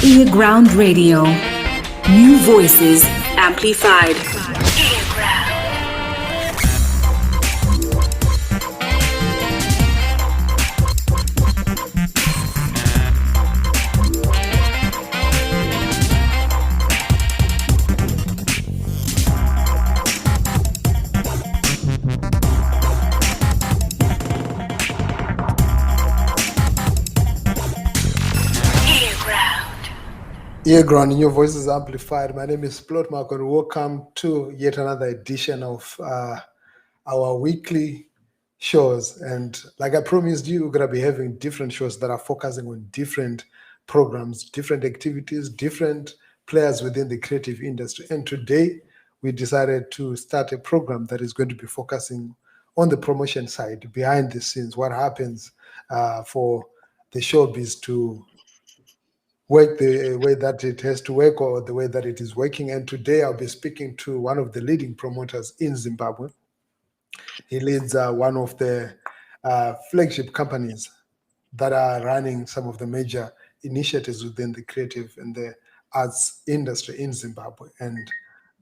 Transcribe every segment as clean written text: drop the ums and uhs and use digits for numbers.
earGROUND Radio. New voices amplified. earGROUND, and your voice is amplified. My name is Plot Mark, and welcome to yet another edition of our weekly shows. And like I promised you, we're going to be having different shows that are focusing on different programs, different activities, different players within the creative industry. And today, we decided to start a program that is going to be focusing on the promotion side, behind the scenes, what happens for the showbiz to work the way that it has to work or the way that it is working. And today I'll be speaking to one of the leading promoters in Zimbabwe. He leads one of the flagship companies that are running some of the major initiatives within the creative and the arts industry in Zimbabwe. And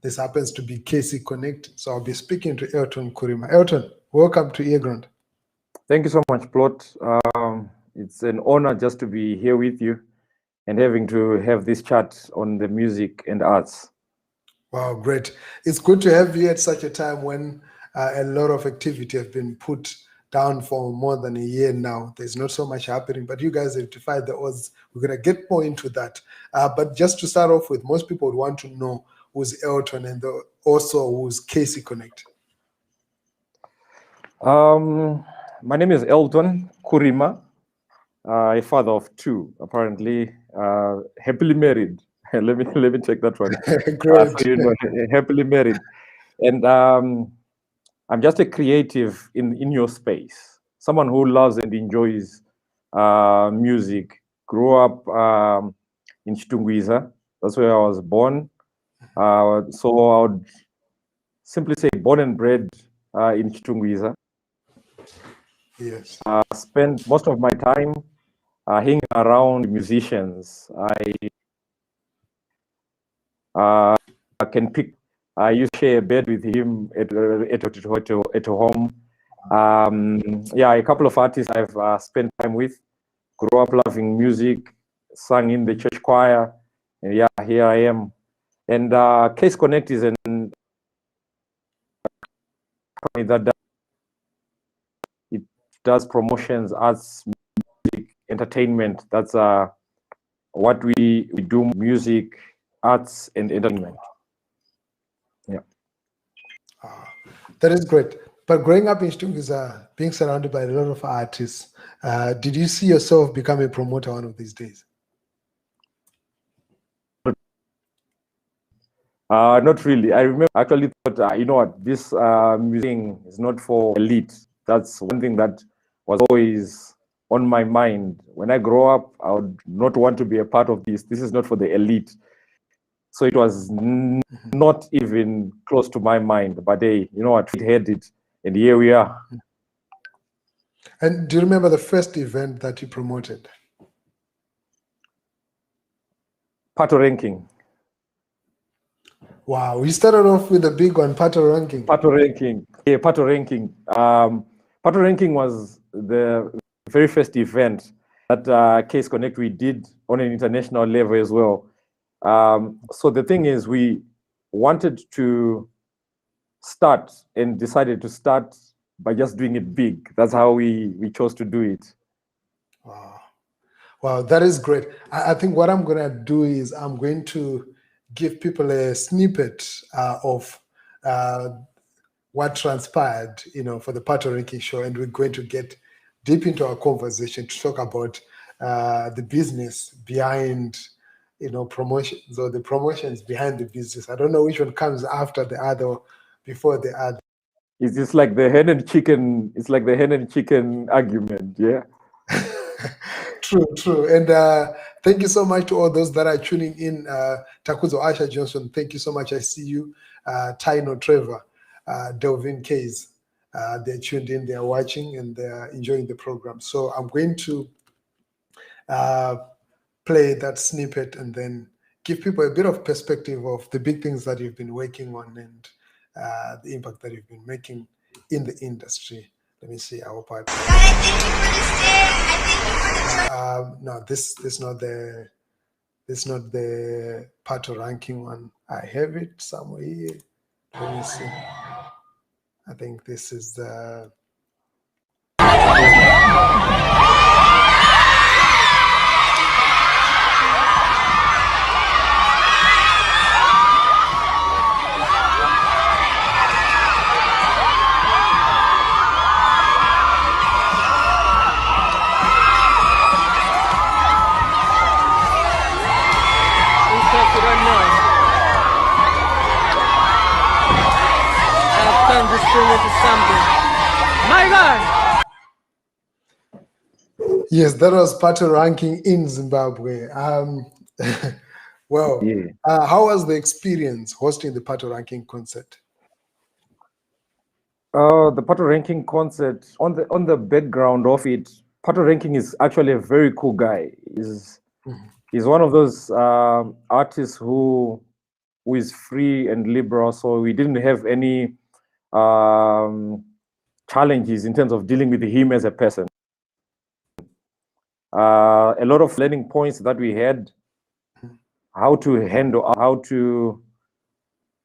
this happens to be Kayse Connect. So I'll be speaking to Elton Kurima. Elton, welcome to earGROUND. Thank you so much, Plot. It's an honor just to be here with you and having to have this chat on the music and arts. Wow, great. It's good to have you at such a time when a lot of activity has been put down for more than a year now. There's not so much happening, but you guys have defied the odds. We're going to get more into that. But just to start off with, most people would want to know who's Elton and also who's Kayse Connect. My name is Elton Kurima, a father of two, apparently. Happily married. let me take that one. Great. So you know, happily married, and I'm just a creative in your space. Someone who loves and enjoys music. Grew up in Chitungwiza. That's where I was born. So I would simply say born and bred in Chitungwiza. Yes. Spent most of my time hanging around musicians. I can pick. I used to share a bed with him at home. Yeah, a couple of artists I've spent time with. Grew up loving music, sang in the church choir, and yeah, here I am. And Kayse Connect is an company that it does promotions, arts, music, entertainment. That's what we do: music, arts, and entertainment. Yeah. That is great. But growing up in Chitungwiza, being surrounded by a lot of artists, did you see yourself become a promoter one of these days? Not really. I remember I actually thought, you know what, this music is not for elite. That's one thing that was always on my mind. When I grow up, I would not want to be a part of this. This is not for the elite. So it was not even close to my mind. But hey, you know what, we had it, and here we are. And do you remember the first event that you promoted? Patoranking. Wow, we started off with a big one, Patoranking. Patoranking. Yeah, Patoranking. Patoranking was the very first event that Kayse Connect we did on an international level as well. So the thing is, we wanted to start and decided to start by just doing it big. That's how we chose to do it. Wow. Wow, that is great. I think what I'm going to do is I'm going to give people a snippet of what transpired, for the Patoranking show, and we're going to get deep into our conversation to talk about the business behind, promotions, or the promotions behind the business. I don't know which one comes after the other or before the other. It's just like the hen and chicken. It's like the hen and chicken argument, yeah. True. And thank you so much to all those that are tuning in. Takuzo Asha Johnson, thank you so much. I see you. Taino Trevor, Delvin Kayse, they're tuned in, they're watching, and they're enjoying the program. So I'm going to play that snippet and then give people a bit of perspective of the big things that you've been working on and the impact that you've been making in the industry. Let me see. I hope I. No, this not the Patoranking one. I have it somewhere here. Let me see. I think this is the. My God! Yes, that was Patoranking in Zimbabwe. Well, Yeah. How was the experience hosting the Patoranking concert? The Patoranking concert, on the background of it, Patoranking is actually a very cool guy. He's one of those artists who is free and liberal, so we didn't have any challenges in terms of dealing with him as a person. A lot of learning points that we had, how to handle, how to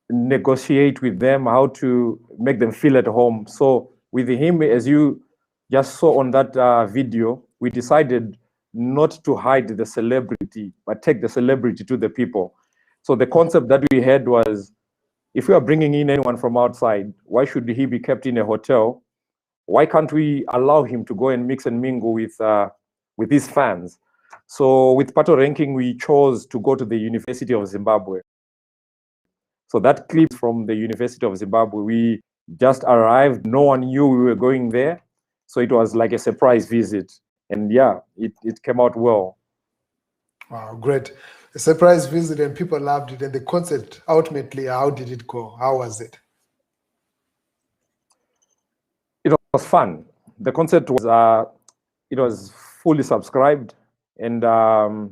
negotiate with them, how to make them feel at home. So with him, as you just saw on that video, we decided not to hide the celebrity, but take the celebrity to the people. So the concept that we had was, if we are bringing in anyone from outside, why should he be kept in a hotel? Why can't we allow him to go and mix and mingle with his fans? So with Patoranking, we chose to go to the University of Zimbabwe. So that clip from the University of Zimbabwe, we just arrived. No one knew we were going there. So it was like a surprise visit. And yeah, it came out well. Wow, great. A surprise visit and people loved it. And the concert, ultimately, how did it go? How was it? It was fun. The concert was, it was fully subscribed. And the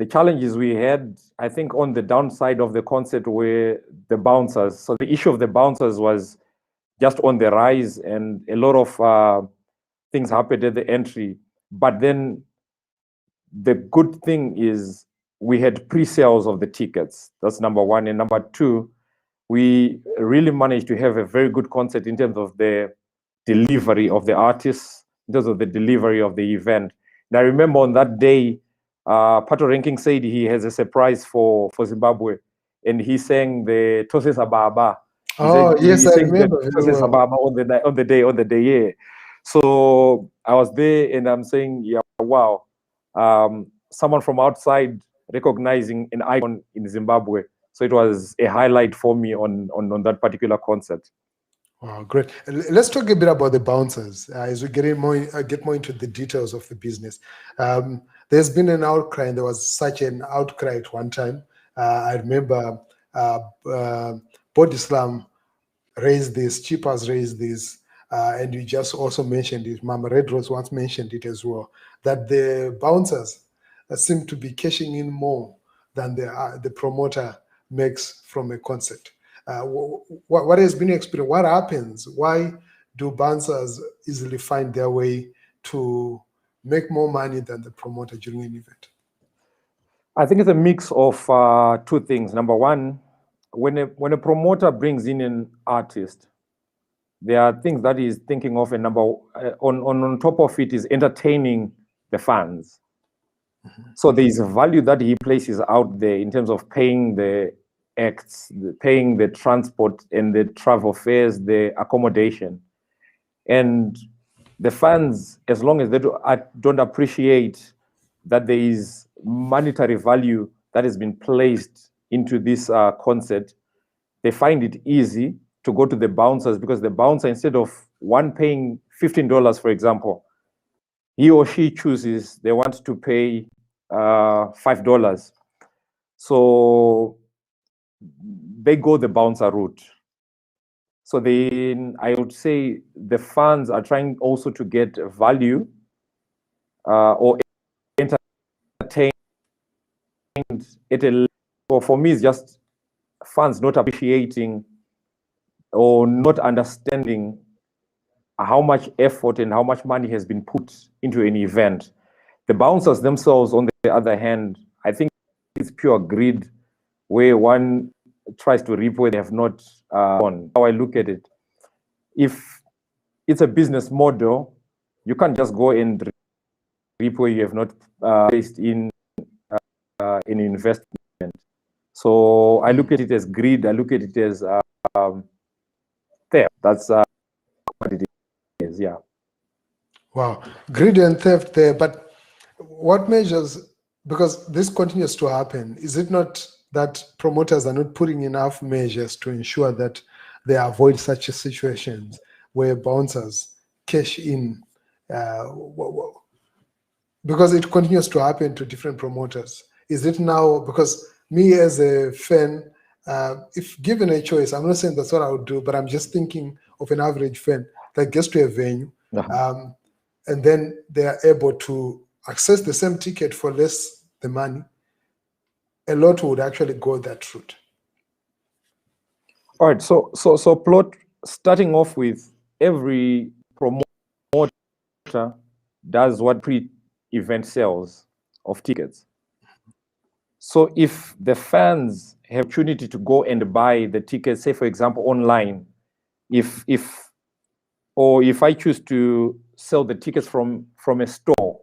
challenges we had, I think on the downside of the concert were the bouncers. So the issue of the bouncers was just on the rise, and a lot of things happened at the entry. But then the good thing is we had pre-sales of the tickets. That's number one. And number two, we really managed to have a very good concert in terms of the delivery of the artists, in terms of the delivery of the event. And I remember on that day, Patoranking said he has a surprise for Zimbabwe, and he sang the Tose Sababa. Yes, I remember. Tose Sababa on the day, yeah. So I was there, and I'm saying, yeah, wow, someone from outside recognizing an icon in Zimbabwe. So it was a highlight for me on that particular concert. Wow, great. Let's talk a bit about the bouncers as we get more into the details of the business. There's been an outcry, and there was such an outcry at one time. I remember Body Slam raised this, Chipas raised this, and you just also mentioned it. Mama Red Rose once mentioned it as well, that the bouncers seem to be cashing in more than the promoter makes from a concert. What has been your experience? What happens? Why do bouncers easily find their way to make more money than the promoter during an event? I think it's a mix of two things. Number one, when a promoter brings in an artist, there are things that he's thinking of, and on top of it is entertaining the fans. So there is a value that he places out there in terms of paying the acts, paying the transport and the travel fares, the accommodation. And the fans, as long as they don't appreciate that there is monetary value that has been placed into this concert, they find it easy to go to the bouncers, because the bouncer, instead of one paying $15, for example, he or she chooses they want to pay $5. So they go the bouncer route. So then I would say the fans are trying also to get value or entertained at a level. For me, it's just fans not appreciating or not understanding how much effort and how much money has been put into an event. The bouncers themselves, on the other hand, I think it's pure greed, where one tries to reap where they have not gone. How I look at it, if it's a business model, you can't just go and reap where you have not placed in an investment. So I look at it as greed. I look at it as theft. That's what it is. Yeah. Wow, greed and theft there. But what measures, because this continues to happen, is it not that promoters are not putting enough measures to ensure that they avoid such situations where bouncers cash in? Because it continues to happen to different promoters. Is it now, because me as a fan, if given a choice, I'm not saying that's what I would do, but I'm just thinking of an average fan that gets to a venue, and then they are able to access the same ticket for less the money. A lot would actually go that route. All right. So plot, starting off with, every promoter does what pre-event sales of tickets. So if the fans have opportunity to go and buy the tickets, say for example online, if I choose to sell the tickets from a store,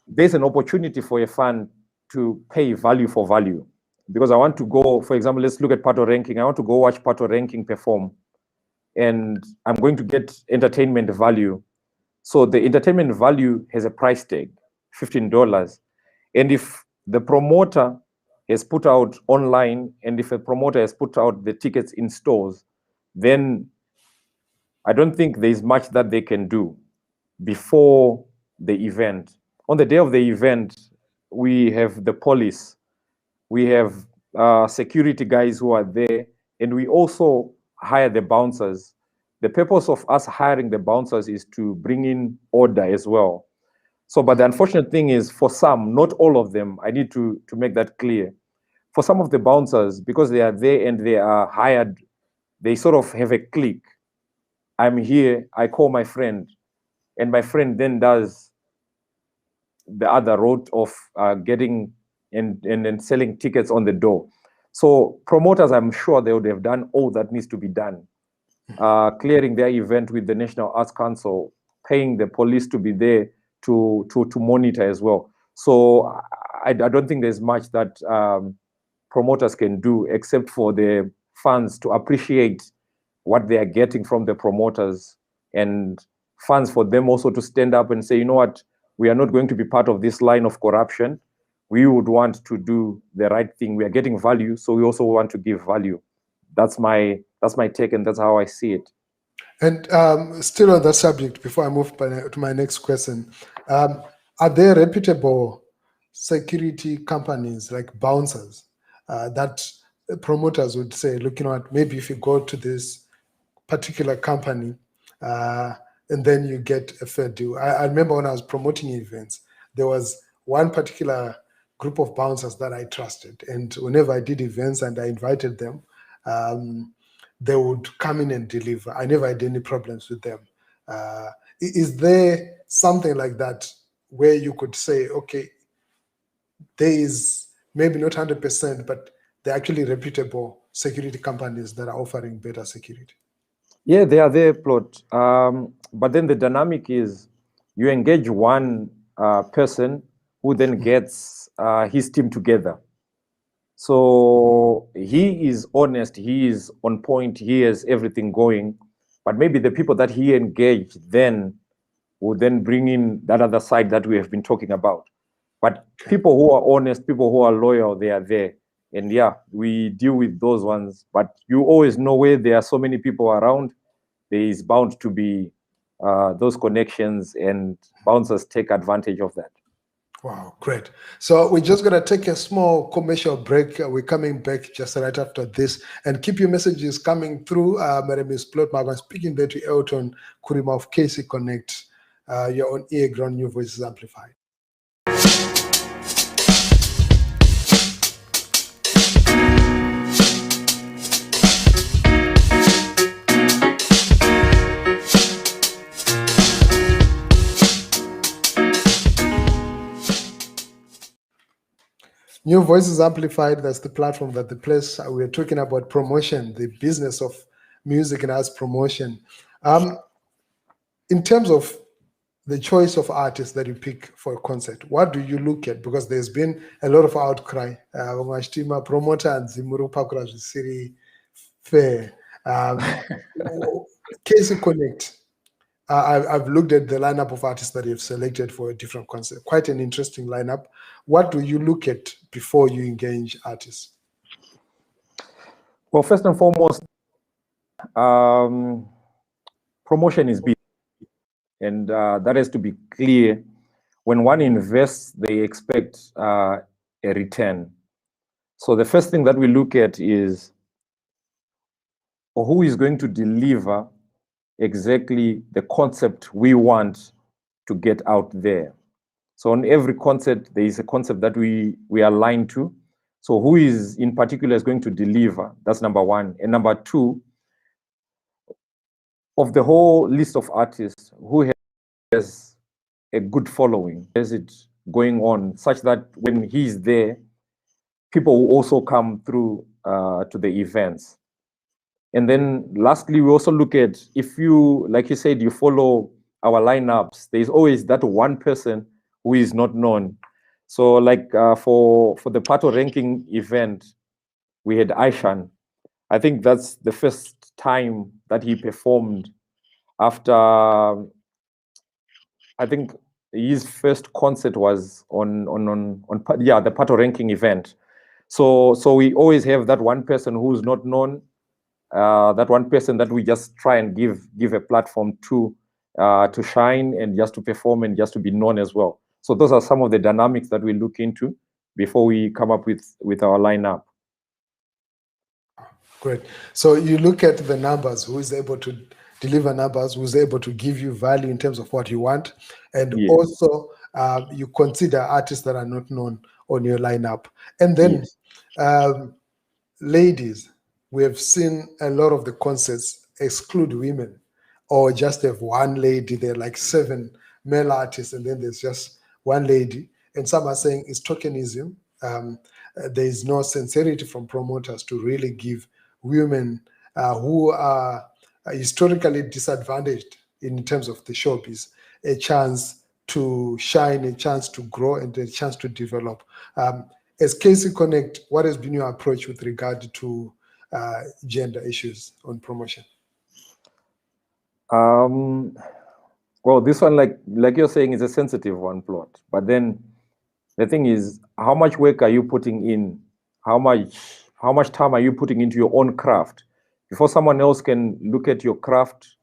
there's an opportunity for a fan to pay value for value. Because I want to go, for example, let's look at Patoranking. I want to go watch Patoranking perform, and I'm going to get entertainment value. So the entertainment value has a price tag, $15. And if the promoter has put out online, and if a promoter has put out the tickets in stores, then I don't think there's much that they can do before the event. On the day of the event, we have the police, we have security guys who are there, and we also hire the bouncers. The purpose of us hiring the bouncers is to bring in order as well. So, but the unfortunate thing is, for some, not all of them, I need to make that clear. For some of the bouncers, because they are there and they are hired, they sort of have a clique. I'm here, I call my friend, and my friend then does the other route of getting and selling tickets on the door. So promoters, I'm sure they would have done all that needs to be done. Clearing their event with the National Arts Council, paying the police to be there to monitor as well. So I don't think there's much that promoters can do, except for the fans to appreciate what they are getting from the promoters, and fans for them also to stand up and say, you know what, we are not going to be part of this line of corruption. We would want to do the right thing. We are getting value, so we also want to give value. That's my take, and that's how I see it. And still on that subject, before I move to my next question, are there reputable security companies like bouncers that promoters would say, look, you know what, maybe if you go to this particular company and then you get a fair deal. I remember when I was promoting events, there was one particular group of bouncers that I trusted, and whenever I did events and I invited them, they would come in and deliver. I never had any problems with them. Is there something like that where you could say, okay, there is maybe not 100%, but they're actually reputable security companies that are offering better security. Yeah, they are there, Plot. But then the dynamic is you engage one person who then gets his team together. So he is honest, he is on point, he has everything going. But maybe the people that he engaged then will then bring in that other side that we have been talking about. But people who are honest, people who are loyal, they are there. And yeah, we deal with those ones. But you always know where there are so many people around, there is bound to be those connections, and bouncers take advantage of that. Wow, great. So we're just going to take a small commercial break. We're coming back just right after this. And keep your messages coming through. My name is Plot Mark. I'm speaking there to Elton, Kurima of Kayse Connect. You're on earGROUND, New Voices Amplified. New Voices Amplified, that's the platform, that's the place. We're talking about promotion, the business of music and arts promotion. In terms of the choice of artists that you pick for a concert, what do you look at? Because there's been a lot of outcry. Promoter and Zimuru Pakura City Fair. Kayse Connect. I've looked at the lineup of artists that you've selected for a different concert. Quite an interesting lineup. What do you look at before you engage artists? Well, first and foremost, promotion is big. And that has to be clear. When one invests, they expect a return. So the first thing that we look at is who is going to deliver exactly the concept we want to get out there. So on every concert, there is a concept that we align to. So who is in particular is going to deliver? That's number one. And number two, of the whole list of artists, who has a good following, has it going on, such that when he's there, people will also come through to the events. And then lastly, we also look at, if you, like you said, you follow our lineups, there's always that one person who is not known. So like for the Patoranking event, we had Aishan. I think that's the first time that he performed after, I think his first concert was on the Patoranking event. So we always have that one person who's not known, that one person that we just try and give a platform to shine and just to perform and just to be known as well. So those are some of the dynamics that we look into before we come up with our lineup. Great. So you look at the numbers, who is able to deliver numbers, who's able to give you value in terms of what you want, and Yes. also you consider artists that are not known on your lineup. And then, Yes. Ladies, we have seen a lot of the concerts exclude women, or just have one lady. There are like 7 male artists, and then there's just one lady. And some are saying it's tokenism. There is no sincerity from promoters to really give women who are historically disadvantaged in terms of the showbiz a chance to shine, a chance to grow, and a chance to develop. As Kayse Connect, what has been your approach with regard to gender issues on promotion? Well, this one, like you're saying, is a sensitive one, Plot. But then the thing is, how much work are you putting in? How much time are you putting into your own craft? Before someone else can look at your craft,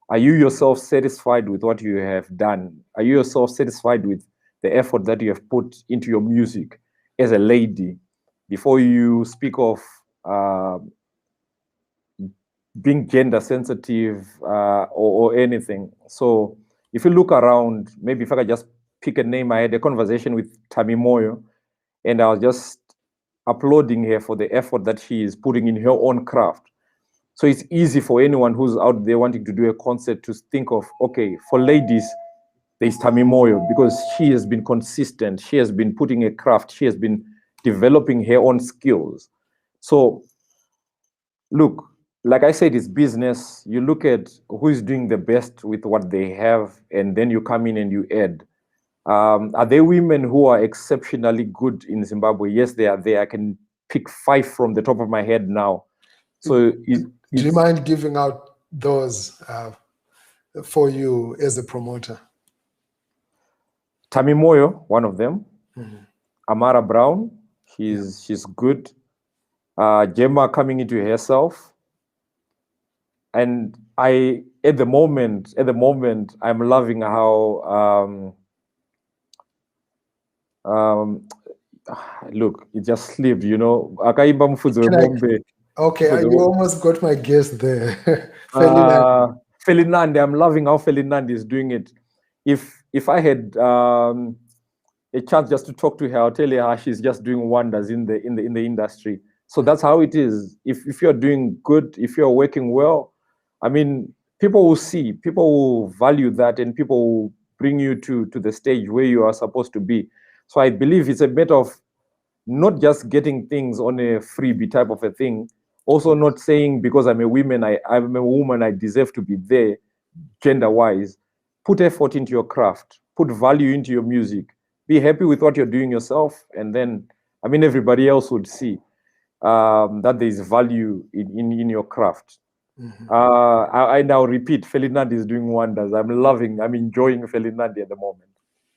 are you yourself satisfied with what you have done? Are you yourself satisfied with the effort that you have put into your music as a lady before you speak of being gender sensitive or anything? So if you look around, maybe if I could just pick a name, I had a conversation with Tammy Moyo, and I was just applauding her for the effort that she is putting in her own craft. So it's easy for anyone who's out there wanting to do a concert to think of, okay, for ladies, there's Tammy Moyo, because she has been consistent. She has been putting a craft. She has been developing her own skills. So look, like I said, it's business. You look at who is doing the best with what they have, and then you come in and you add. Are there women who are exceptionally good in Zimbabwe? Yes, they are there. I can pick 5 from the top of my head now. So do you mind giving out those for you as a promoter? Tammy Moyo, one of them. Amara Brown, she's good. Gemma coming into herself. And at the moment, I'm loving how look, it just slipped, you know. Akaimba Mfuzo Bombe. Okay, you almost got my guess there. Felinandi, I'm loving how Felinandi is doing it. If I had a chance just to talk to her, I'll tell her how she's just doing wonders in the industry. So that's how it is. If you're doing good, if you're working well, I mean, people will see, people will value that, and people will bring you to the stage where you are supposed to be. So I believe it's a matter of not just getting things on a freebie type of a thing. Also not saying because I'm a woman, I deserve to be there gender-wise. Put effort into your craft. Put value into your music. Be happy with what you're doing yourself. And then, I mean, everybody else would see that there is value in your craft. I now repeat, Felinandi is doing wonders. I'm enjoying Felinandi at the moment.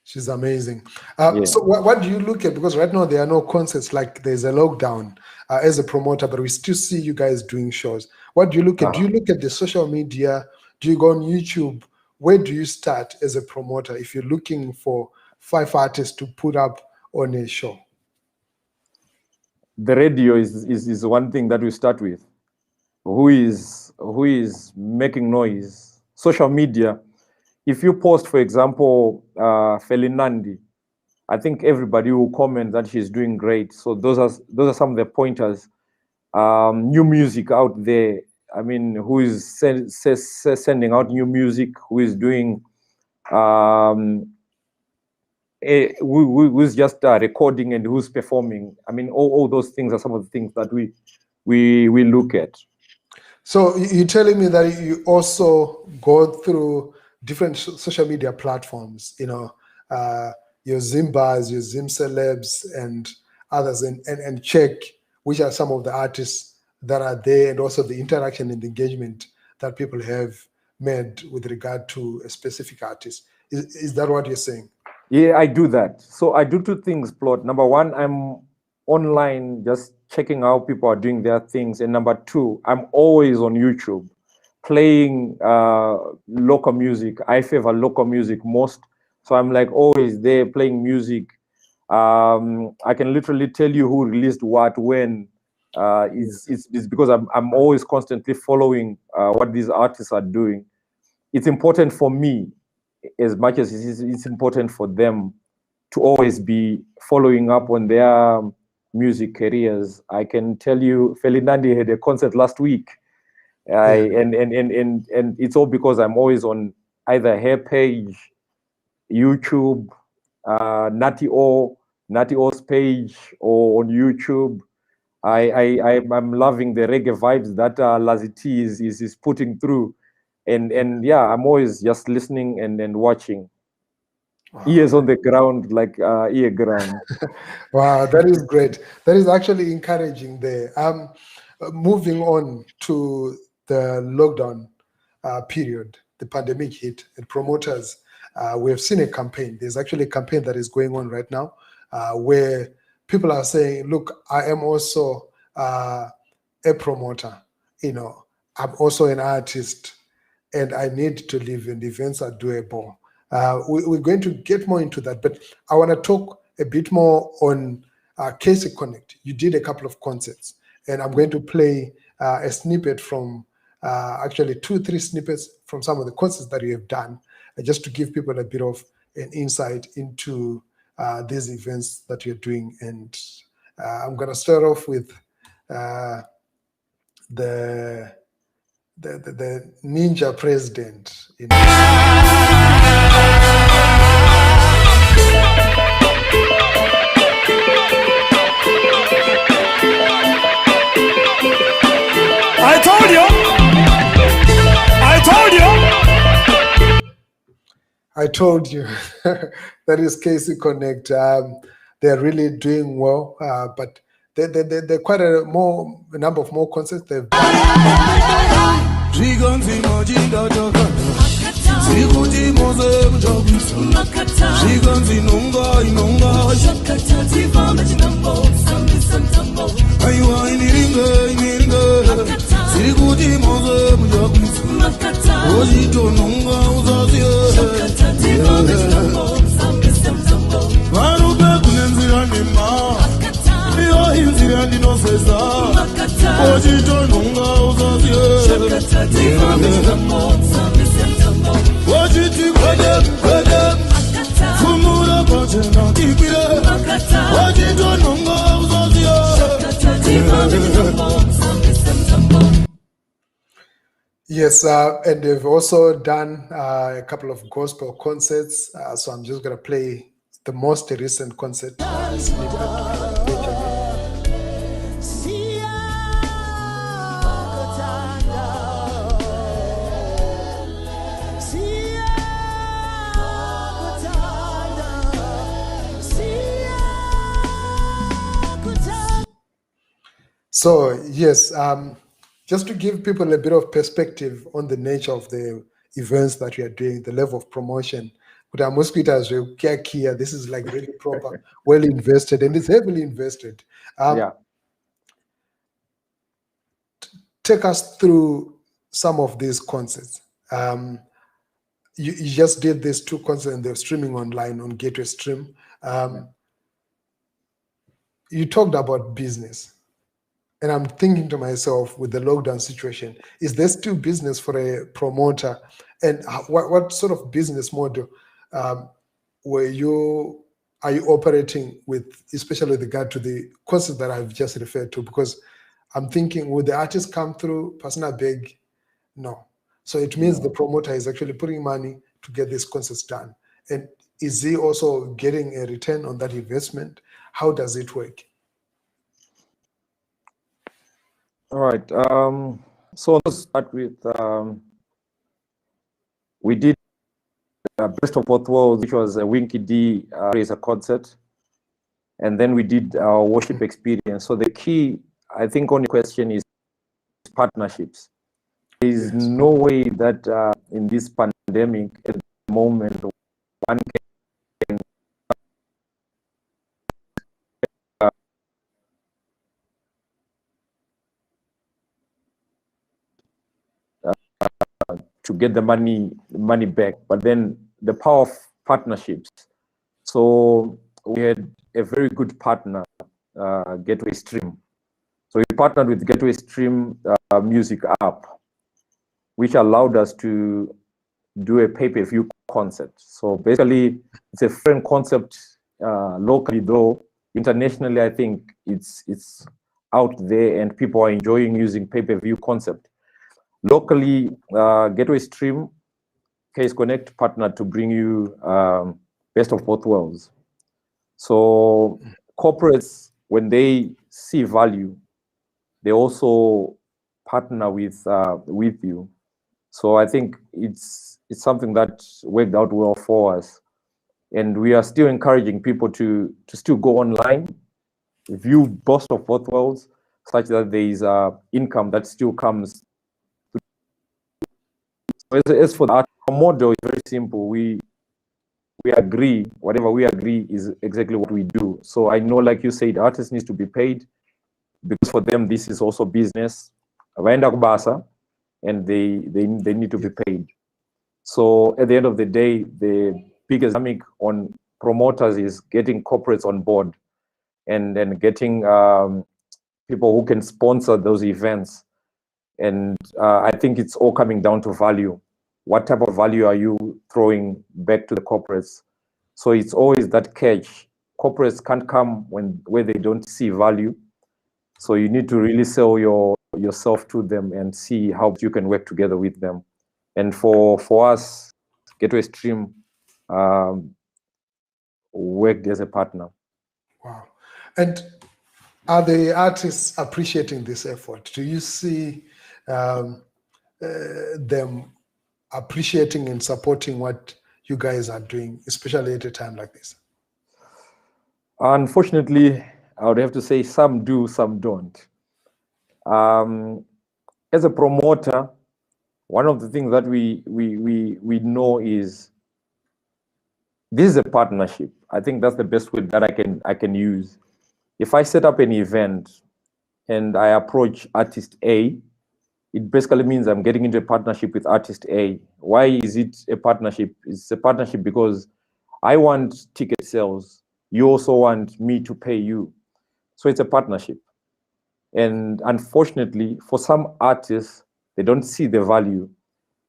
She's amazing. So what do you look at? Because right now there are no concerts, like there's a lockdown as a promoter, but we still see you guys doing shows. What do you look at? Do you look at the social media? Do you go on YouTube? Where do you start as a promoter if you're looking for 5 artists to put up on a show? The radio is one thing that we start with. Who is making noise? Social media. If you post, for example, Felinandi, I think everybody will comment that she's doing great. So those are some of the pointers. New music out there. I mean, who is sending out new music? Who is doing? Who's just recording and who's performing? I mean, all those things are some of the things that we look at. So you're telling me that you also go through different social media platforms, you know, your Zimbas, your Zim celebs, and others, and check which are some of the artists that are there, and also the interaction and the engagement that people have made with regard to a specific artist. Is that what you're saying? Yeah, I do that. So I do 2 things, Plot. Number 1, I'm online just checking how people are doing their things. And number 2, I'm always on YouTube playing local music. I favor local music most. So I'm like always there playing music. I can literally tell you who released what, when. It's because I'm always constantly following what these artists are doing. It's important for me as much as it's important for them to always be following up on their music careers. I can tell you, Felinandi had a concert last week, and it's all because I'm always on either her page, YouTube, Natty O's page, or on YouTube. I'm loving the reggae vibes that Lazy T is putting through, and yeah, I'm always just listening and watching. Wow. Ears on the ground, like earGROUND. Wow, that is great. That is actually encouraging there. Moving on to the lockdown period, the pandemic hit, and promoters, we have seen a campaign. There's actually a campaign that is going on right now where people are saying, look, I am also a promoter, you know, I'm also an artist, and I need to live, and events are doable. We're going to get more into that, but I want to talk a bit more on Kayse Connect. You did a couple of concerts, and I'm going to play a snippet from, actually 2-3 snippets from some of the concerts that you have done, just to give people a bit of an insight into these events that you're doing. And I'm going to start off with the ninja president. You know. I told you that is Kayse Connect. They're really doing well, but they're quite a number of more concerts they've done. Yes, and they've also done a couple of gospel concerts. So I'm just going to play the most recent concert. So yes, just to give people a bit of perspective on the nature of the events that we are doing, the level of promotion. This is like really proper, well invested, and it's heavily invested. Take us through some of these concerts. You just did these 2 concerts and they're streaming online on Gateway Stream. You talked about business. And I'm thinking to myself, with the lockdown situation, is there still business for a promoter? And what sort of business model are you operating with, especially with regard to the concerts that I've just referred to? Because I'm thinking, would the artist come through personal beg? No. So it means the promoter is actually putting money to get these concerts done. And is he also getting a return on that investment? How does it work? All right. So let's start with, we did Best of Both Worlds, which was a Winky D Jah Prayzah concert. And then we did our worship experience. So the key, I think, on your question is partnerships. There is no way that in this pandemic at the moment, one can to get the money back, but then the power of partnerships. So we had a very good partner, Gateway Stream. So we partnered with Gateway Stream music app, which allowed us to do a pay-per-view concept. So basically, it's a foreign concept locally, though internationally, I think it's out there and people are enjoying using pay-per-view concept. Locally, Gateway Stream, Kayse Connect partnered to bring you Best of Both Worlds. So corporates, when they see value, they also partner with you. So I think it's something that worked out well for us, and we are still encouraging people to still go online, view Best of Both Worlds, such that there is income that still comes. As for the art, our model is very simple. We agree, whatever we agree is exactly what we do. So I know, like you said, artists need to be paid, because for them this is also business. And they need to be paid. So at the end of the day, the biggest dynamic on promoters is getting corporates on board, and then getting people who can sponsor those events. And I think it's all coming down to value. What type of value are you throwing back to the corporates? So it's always that catch. Corporates can't come where they don't see value. So you need to really sell yourself to them and see how you can work together with them. And for us, Gateway Stream worked as a partner. Wow. And are the artists appreciating this effort? Do you see them appreciating and supporting what you guys are doing, especially at a time like this? Unfortunately, I would have to say some do, some don't. As a promoter, one of the things that we know is this is a partnership. I think that's the best word that I can use. If I set up an event and I approach artist A, it basically means I'm getting into a partnership with artist A. Why is it a partnership? It's a partnership because I want ticket sales. You also want me to pay you. So it's a partnership. And unfortunately, for some artists, they don't see the value.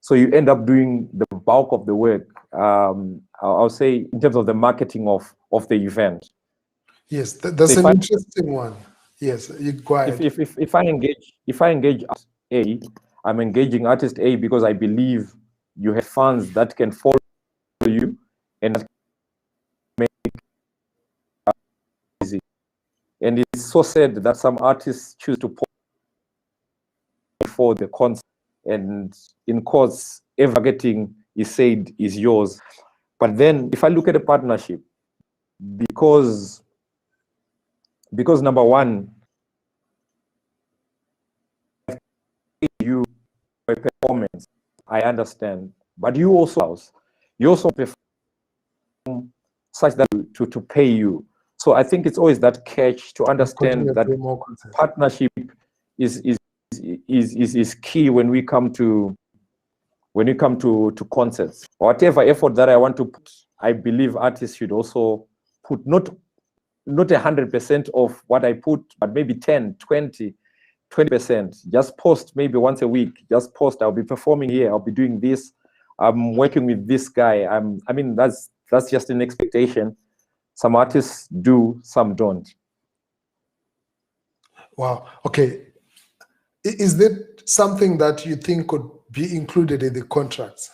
So you end up doing the bulk of the work, I'll say, in terms of the marketing of the event. Yes, that's So an interesting one. Yes, you go ahead. If I engage artist A, I'm engaging artist A because I believe you have fans that can follow you and make it easy. And it's so sad that some artists choose to post for the concert, and in course, everything is said is yours. But then, if I look at a partnership, because number one, you a performance, I understand, but you also perform such that to pay you. So I think it's always that catch to understand that partnership is key when we come to concerts. Whatever effort that I want to put, I believe artists should also put not 100% of what I put, but maybe 10, 20%. Just post maybe once a week. Just post, I'll be performing here, I'll be doing this, I'm working with this guy. I mean, that's just an expectation. Some artists do, some don't. Wow. Okay. Is that something that you think could be included in the contracts?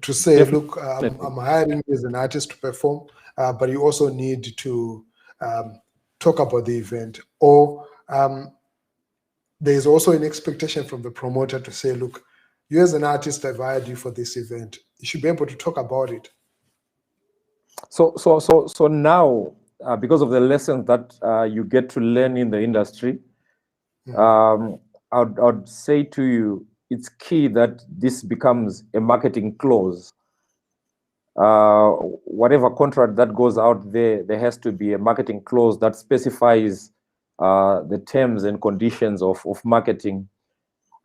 To say, Definitely. look, I'm hiring you as an artist to perform, but you also need to talk about the event. Or there's also an expectation from the promoter to say, look, you as an artist, I've hired you for this event. You should be able to talk about it. So now, because of the lessons that you get to learn in the industry, I'd say to you, it's key that this becomes a marketing clause. Whatever contract that goes out there has to be a marketing clause that specifies the terms and conditions of marketing.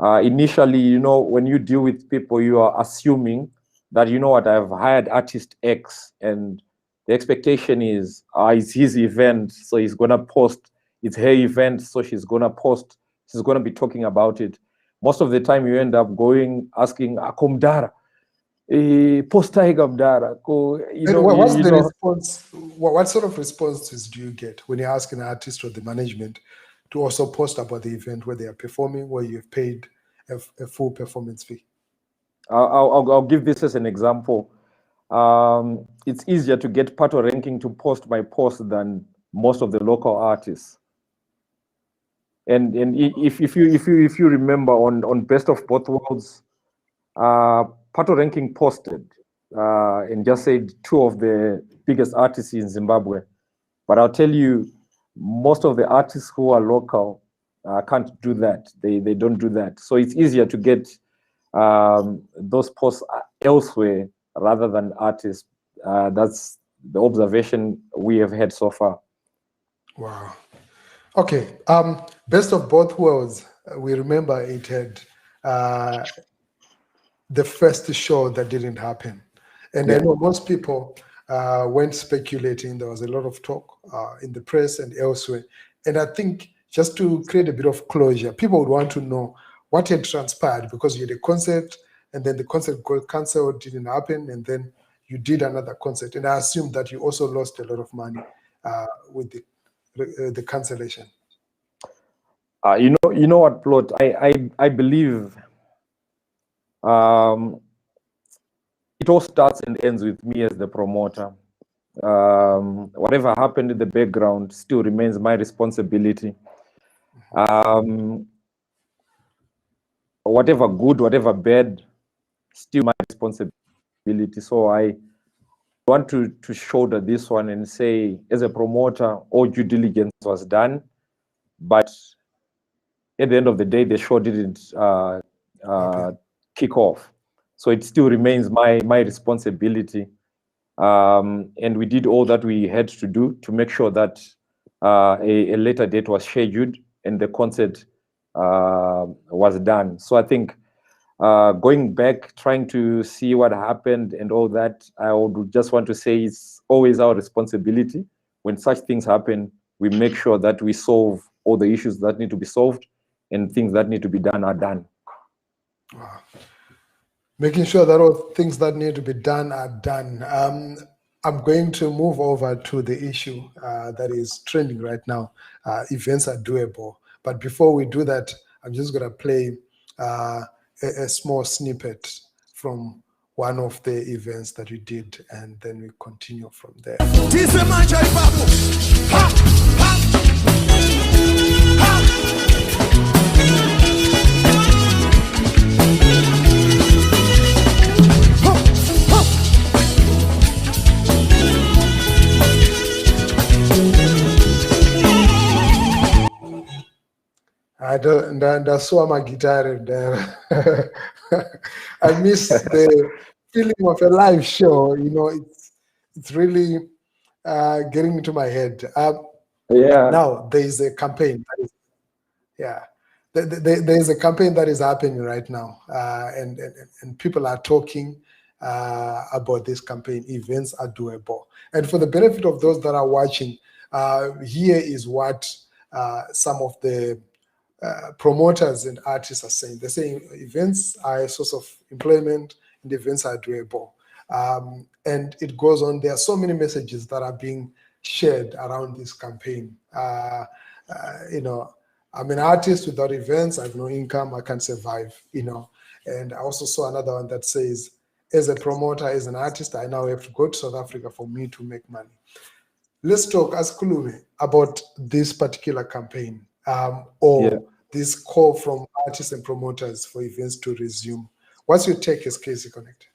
Initially, you know, when you deal with people, you are assuming that, you know what, I've hired artist X, and the expectation is it's his event, so he's gonna post. It's her event, so she's gonna post. She's gonna be talking about it. Most of the time, you end up going asking Akomdara, post Gamdara. You know, what's the response? What sort of responses do you get when you ask an artist or the management to also post about the event where they are performing, where you've paid a full performance fee? I'll give this as an example. It's easier to get Patoranking to post my post than most of the local artists. And if you remember on Best of Both Worlds, Patoranking posted and just said two of the biggest artists in Zimbabwe. But I'll tell you, most of the artists who are local can't do that. They don't do that. So it's easier to get those posts elsewhere rather than artists. That's the observation we have had so far. Wow. Okay. Best of Both Worlds. We remember it had the first show that didn't happen. And I know most people went speculating. There was a lot of talk in the press and elsewhere. And I think just to create a bit of closure, people would want to know what had transpired, because you had a concert and then the concert got cancelled, didn't happen, and then you did another concert. And I assume that you also lost a lot of money with the cancellation. You know what, Plot? I believe it all starts and ends with me as the promoter. Whatever happened in the background still remains my responsibility. Whatever good, whatever bad, still my responsibility. responsibility. So I want to shoulder this one and say, as a promoter, all due diligence was done, but at the end of the day, the show didn't kick off. So it still remains my responsibility. And we did all that we had to do to make sure that a later date was scheduled and the concert was done. So I think going back, trying to see what happened and all that, I would just want to say it's always our responsibility. When such things happen, we make sure that we solve all the issues that need to be solved and things that need to be done are done. Wow. Making sure that all things that need to be done are done. I'm going to move over to the issue that is trending right now. Events are doable. But before we do that, I'm just going to play a small snippet from one of the events that we did, and then we continue from there. That's why my guitar and I miss the feeling of a live show. You know, it's really getting into my head. Yeah. Now there is a campaign. There is a campaign that is happening right now, and people are talking about this campaign. Events are doable, and for the benefit of those that are watching, here is what some of the promoters and artists are saying. They're saying events are a source of employment and events are doable. And it goes on. There are so many messages that are being shared around this campaign. You know, I'm an artist without events. I have no income. I can't survive, you know. And I also saw another one that says, as a promoter, as an artist, I now have to go to South Africa for me to make money. Let's talk, as Kulume, about this particular campaign. This call from artists and promoters for events to resume. What's your take as Kayse Connect?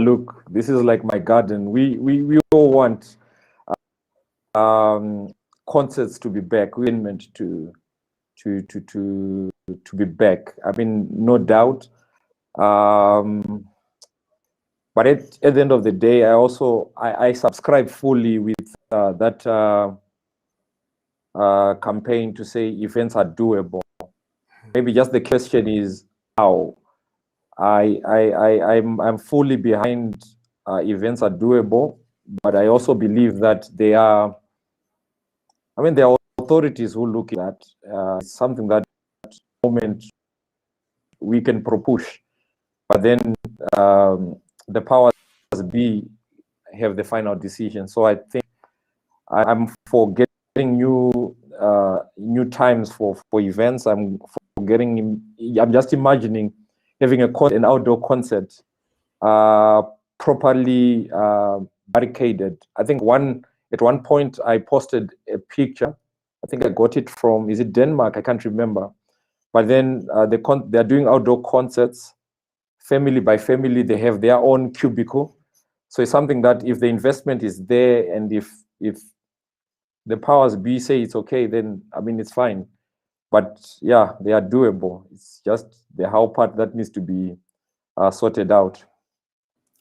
Look, this is like my garden. We all want concerts to be back. We're meant to be back. I mean, no doubt. But at the end of the day, I subscribe fully with that campaign to say events are doable. Maybe just the question is how. I'm fully behind events are doable, but I also believe that there are authorities who look at it's something that at the moment we can push, but then the powers be have the final decision. So I think I'm for getting new times for events. I'm just imagining having an outdoor concert properly barricaded. I think at one point I posted a picture. I think I got it from, is it Denmark? I can't remember. But then they're doing outdoor concerts, family by family. They have their own cubicle. So it's something that if the investment is there and if the powers be say it's okay, then I mean it's fine. But yeah, they are doable. It's just the how part that needs to be sorted out.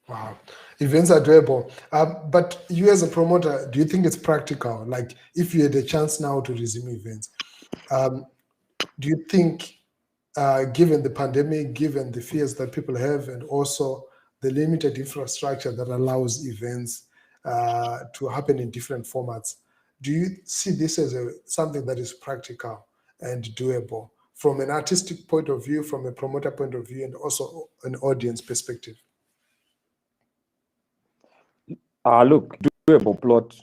Wow, events are doable. But you as a promoter, do you think it's practical? Like if you had a chance now to resume events, do you think, given the pandemic, given the fears that people have, and also the limited infrastructure that allows events to happen in different formats, do you see this as something that is practical and doable from an artistic point of view, from a promoter point of view, and also an audience perspective? Look, doable plot.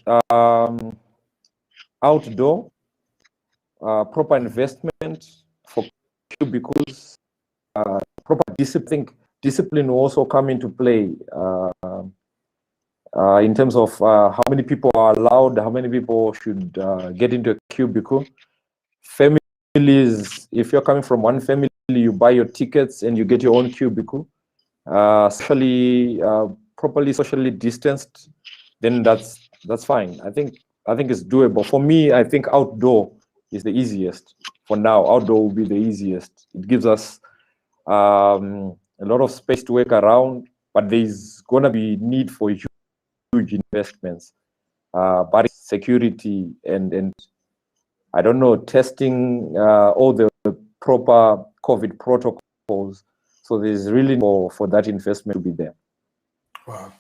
Outdoor, proper investment for cubicles, proper discipline. Discipline will also come into play in terms of how many people are allowed, how many people should get into a cubicle. Families, if you're coming from one family, you buy your tickets and you get your own cubicle. properly socially distanced, then that's fine. I think it's doable. For me, I think outdoor is the easiest for now. Outdoor will be the easiest. It gives us a lot of space to work around, but there's gonna be need for huge investments, but security and I don't know, testing all the proper COVID protocols. So there's really for that investment to be there. Wow,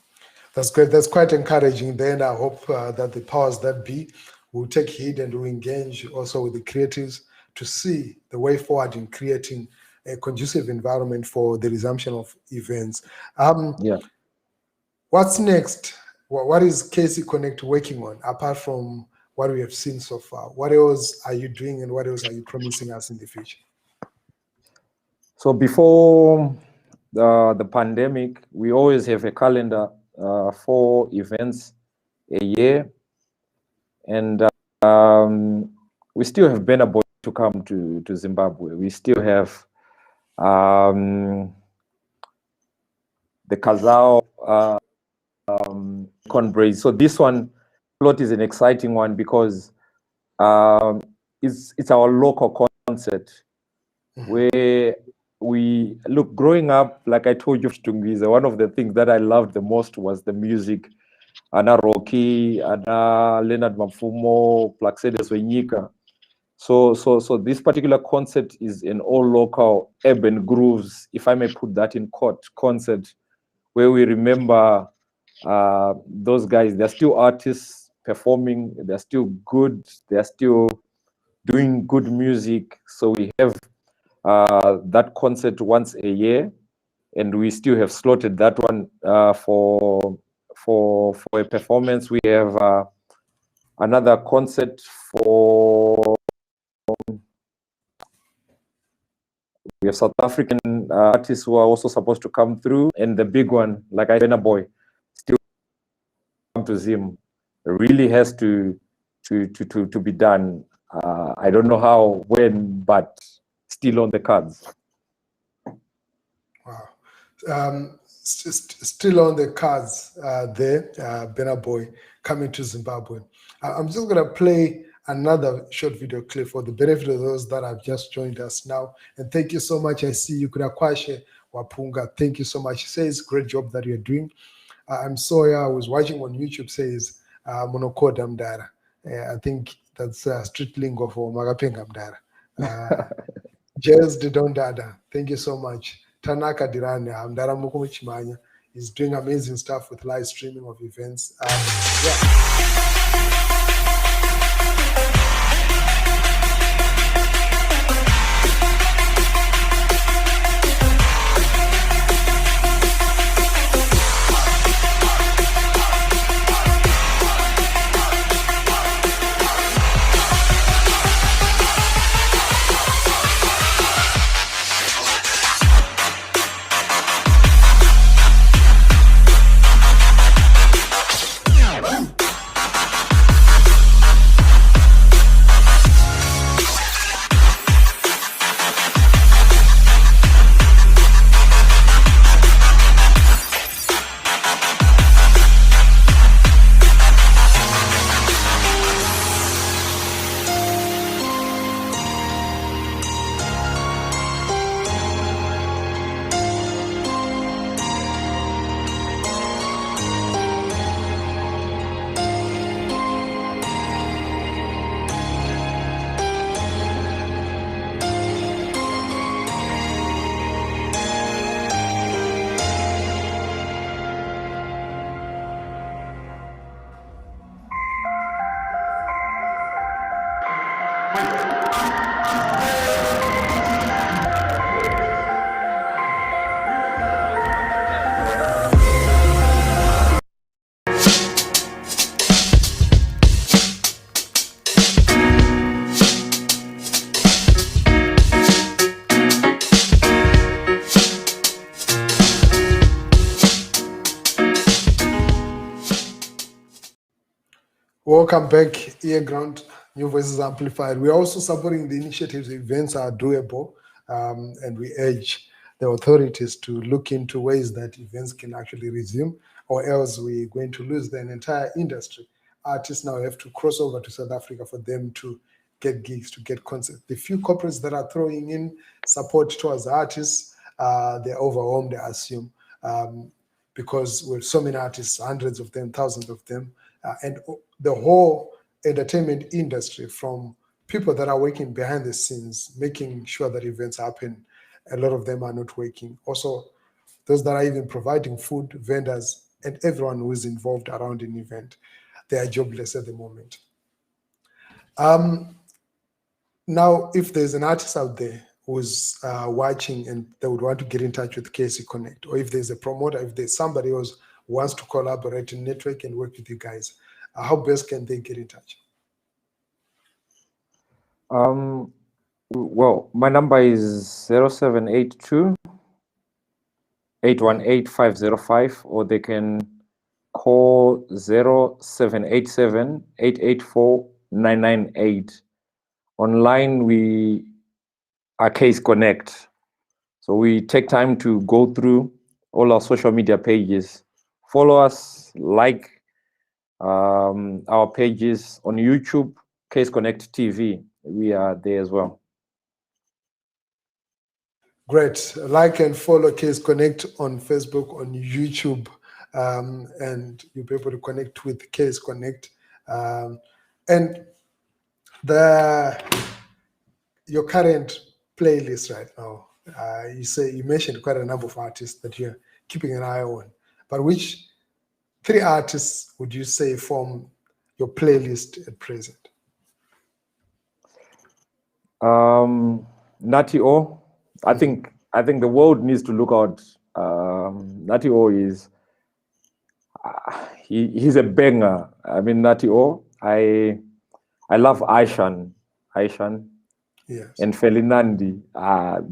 that's great. That's quite encouraging. Then I hope that the powers that be will take heed and will engage also with the creatives to see the way forward in creating a conducive environment for the resumption of events. Yeah. What's next? What is Kayse Connect working on apart from what we have seen so far? What else are you doing and what else are you promising us in the future? So before the pandemic, we always have a calendar for events a year, and we still have Benjamin Dube to come to Zimbabwe. We still have the Kazao Conbrace. So this one plot is an exciting one because it's our local concert where we look. Growing up, like I told you, one of the things that I loved the most was the music. Ana Rocky, Ana Leonard Mapfumo, Plaxides Wenyika. So this particular concert is an all local urban grooves, if I may put that in quote, concert where we remember those guys. They're still artists performing, they're still good, they're still doing good music. So we have that concert once a year, and we still have slotted that one for a performance. We have another concert for we have South African artists who are also supposed to come through, and the big one, like I said, boy, still come to Zim. It really has to be done. I don't know how, when, but still on the cards. Wow. Still on the cards there, Benjamin Dube coming to Zimbabwe. I'm just going to play another short video clip for the benefit of those that have just joined us now. And thank you so much. I see you, Kunakwashe Wapunga. Thank you so much. He says, great job that you're doing. I'm sorry, I was watching on YouTube, says, Monokoda Mdara. I think that's street lingo for Magapenga Mdara. Jez Didondada, thank you so much. Tanaka Dirane, Mdara Mukumichimanya, is doing amazing stuff with live streaming of events. Yeah. Welcome back, earGROUND, New Voices Amplified. We're also supporting the initiatives. Events are doable, and we urge the authorities to look into ways that events can actually resume, or else we're going to lose the entire industry. Artists now have to cross over to South Africa for them to get gigs, to get concerts. The few corporates that are throwing in support towards artists, they're overwhelmed, I assume, because with so many artists, hundreds of them, thousands of them, and the whole entertainment industry, from people that are working behind the scenes, making sure that events happen, a lot of them are not working. Also, those that are even providing food, vendors, and everyone who is involved around an event, they are jobless at the moment. Now, if there's an artist out there who's watching and they would want to get in touch with Kayse Connect, or if there's a promoter, if there's somebody who wants to collaborate and network and work with you guys, how best can they get in touch? Well, my number is 0782 818 505, or they can call 0787 884 998. Online, we are Kayse Connect. So we take time to go through all our social media pages. Follow us, like our pages on YouTube, Kayse Connect TV. We are there as well. Great. Like and follow Kayse Connect on Facebook, on YouTube, and you'll be able to connect with Kayse Connect. And your current playlist right now, you mentioned quite a number of artists that you're keeping an eye on, but which 3 artists would you say form your playlist at present? Natty O. I think the world needs to look out. Natty O is he's a banger. I mean, Natty O. I love Aishan, Yes, and Felinandi.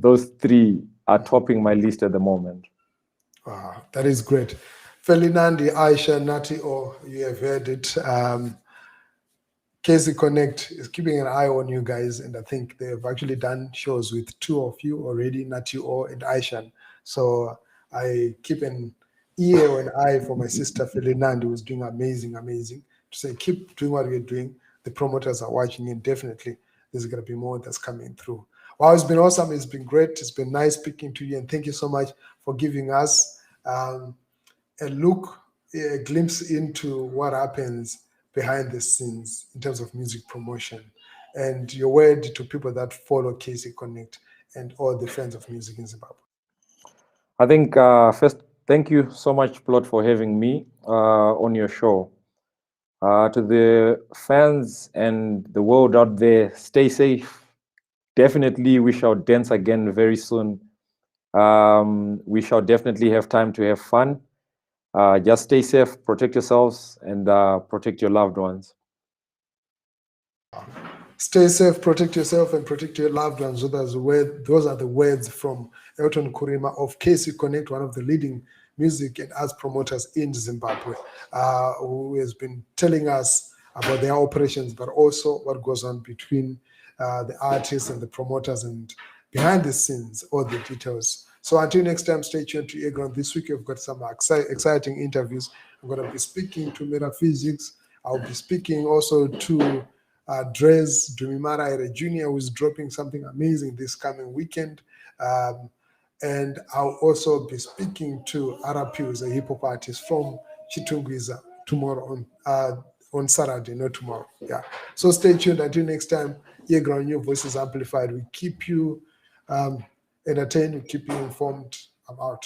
Those 3 are topping my list at the moment. Wow, that is great. Felinandi, Aisha, Natty O, you have heard it. Kayse Connect is keeping an eye on you guys, and I think they've actually done shows with 2 of you already, Natty O and Aishan. So I keep an ear or an eye for my sister Felinandi, who's doing amazing, to say keep doing what we're doing. The promoters are watching, and definitely there's going to be more that's coming through. Wow, it's been awesome. It's been great. It's been nice speaking to you, and thank you so much for giving us a glimpse into what happens behind the scenes in terms of music promotion, and your word to people that follow Kayse Connect and all the friends of music in Zimbabwe. I think first, thank you so much, Plot, for having me on your show. To the fans and the world out there, stay safe. Definitely, we shall dance again very soon. We shall definitely have time to have fun. Just stay safe, protect yourselves, and protect your loved ones. Stay safe, protect yourself, and protect your loved ones. Those are the words from Elton Kurima of Kayse Connect, one of the leading music and arts promoters in Zimbabwe, who has been telling us about their operations, but also what goes on between the artists and the promoters, and behind the scenes, all the details. So until next time, stay tuned to earGROUND. This week, we've got some exciting interviews. I'm going to be speaking to Metaphysics. I'll be speaking also to Drez Dumimara Jr., who is dropping something amazing this coming weekend. And I'll also be speaking to RP, who's a hip hop artist from Chitungwiza, tomorrow on Saturday, not tomorrow. Yeah. So stay tuned. Until next time, earGROUND, New Voices Amplified. We keep you entertained, we keep you informed. I'm out.